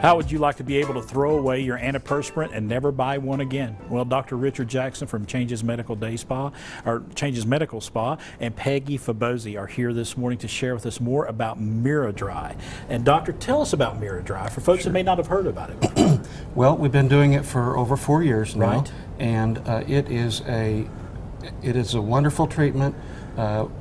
How would you like to be able to throw away your antiperspirant and never buy one again? Well, Dr. Richard Jackson from Changes Medical Spa and Peggy Fabosi are here this morning to share with us more about MiraDry. And Doctor, tell us about MiraDry for folks that may not have heard about it before. Well, we've been doing it for over 4 years now, Right. and it is a wonderful treatment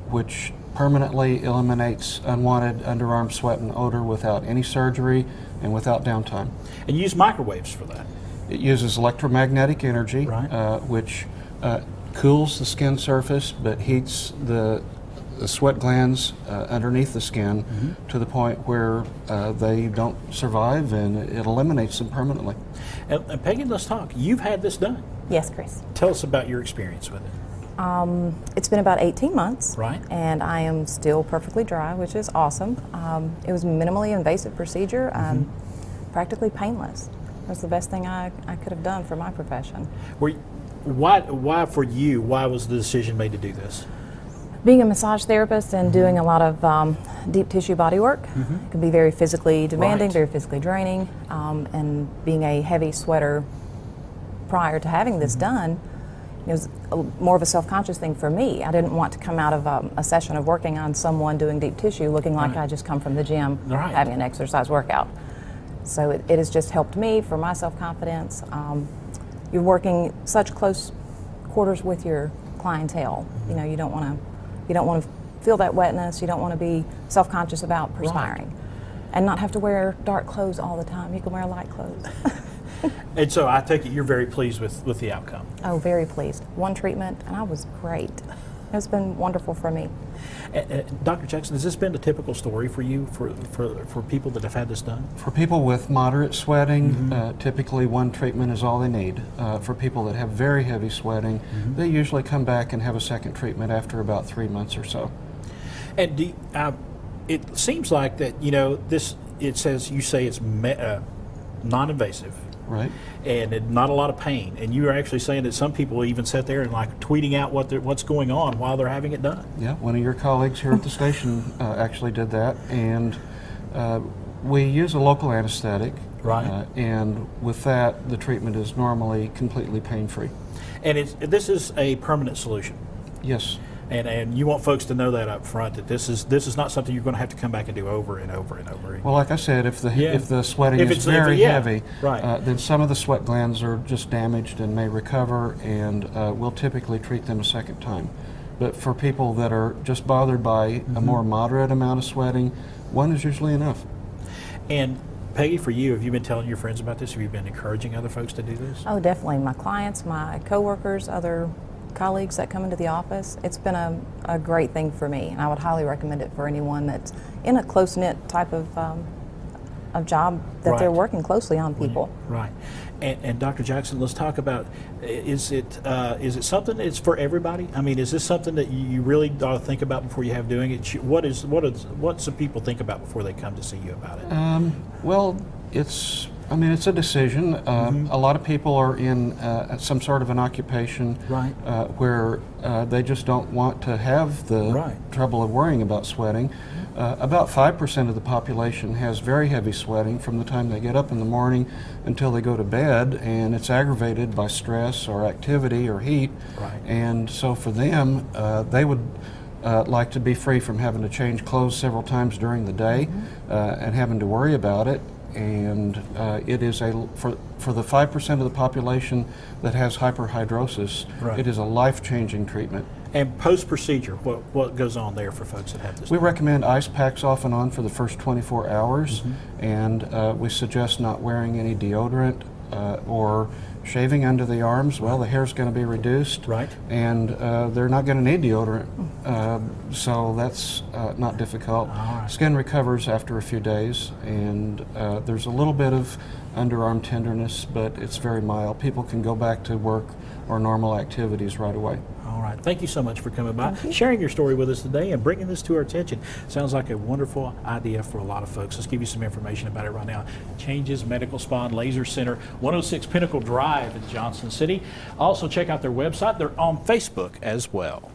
which permanently eliminates unwanted underarm sweat and odor without any surgery and without downtime. And you use microwaves for that. It uses electromagnetic energy, Right. which cools the skin surface but heats the sweat glands underneath the skin to the point where they don't survive, and it eliminates them permanently. And Peggy, let's talk. You've had this done. Yes, Chris. Tell us about your experience with it. It's been about 18 months, Right. and I am still perfectly dry, which is awesome. It was a minimally invasive procedure, practically painless. It was the best thing I could have done for my profession. Why for you, why was the decision made to do this? Being a massage therapist and doing a lot of deep tissue body work, it can be very physically demanding, Right. very physically draining, and being a heavy sweater prior to having this done, it was more of a self-conscious thing for me. I didn't want to come out of a session of working on someone doing deep tissue looking like Right. I just come from the gym Right. having an exercise workout. So it has just helped me for my self-confidence. You're working such close quarters with your clientele. You know, you don't want to feel that wetness. You don't want to be self-conscious about perspiring, and not have to wear dark clothes all the time. You can wear light clothes. And so I take it you're very pleased with the outcome. Oh, very pleased. One treatment, and I was great. It's been wonderful for me. Dr. Jackson, has this been a typical story for you, for people that have had this done? For people with moderate sweating, typically one treatment is all they need. For people that have very heavy sweating, they usually come back and have a second treatment after about 3 months or so. And it seems like that, you know, you say it's non-invasive. Right. And not a lot of pain. And you are actually saying that some people even sit there and like tweeting out what's going on while they're having it done. Yeah, one of your colleagues here at the station actually did that, and we use a local anesthetic. Right. And with that, the treatment is normally completely pain-free. And this is a permanent solution. Yes. And you want folks to know that up front, that this is not something you're going to have to come back and do over and over and over again. Well, like I said, if the sweating If is it's very heavy, right. then some of the sweat glands are just damaged and may recover, and we'll typically treat them a second time. But for people that are just bothered by a more moderate amount of sweating, one is usually enough. And Peggy, for you, have you been telling your friends about this? Have you been encouraging other folks to do this? Oh, definitely. My clients, my coworkers, other colleagues that come into the office, it's been a great thing for me, and I would highly recommend it for anyone that's in a close-knit type of job that Right. they're working closely on people. Right. And Dr. Jackson, let's talk about, is it something that's for everybody? I mean, is this something that you really ought to think about before you have doing it? What some people think about before they come to see you about it? Well, it's a decision. A lot of people are in some sort of an occupation Right. Where they just don't want to have the Right. trouble of worrying about sweating. About 5% of the population has very heavy sweating from the time they get up in the morning until they go to bed, and it's aggravated by stress or activity or heat. Right. And so for them, they would like to be free from having to change clothes several times during the day and having to worry about it. And it is for the 5% of the population that has hyperhidrosis, Right. it is a life-changing treatment. And post-procedure, what goes on there for folks that have this? We recommend ice packs off and on for the first 24 hours, and we suggest not wearing any deodorant or shaving under the arms. Well, the hair's going to be reduced, Right. and they're not going to need deodorant, so that's not difficult. All right. Skin recovers after a few days, and there's a little bit of underarm tenderness, but it's very mild. People can go back to work or normal activities right away. All right. Thank you so much for coming by, sharing your story with us today, and bringing this to our attention. Sounds like a wonderful idea for a lot of folks. Let's give you some information about it right now. Changes Medical Spa and Laser Center, 106 Pinnacle Drive in Johnson City. Also, check out their website. They're on Facebook as well.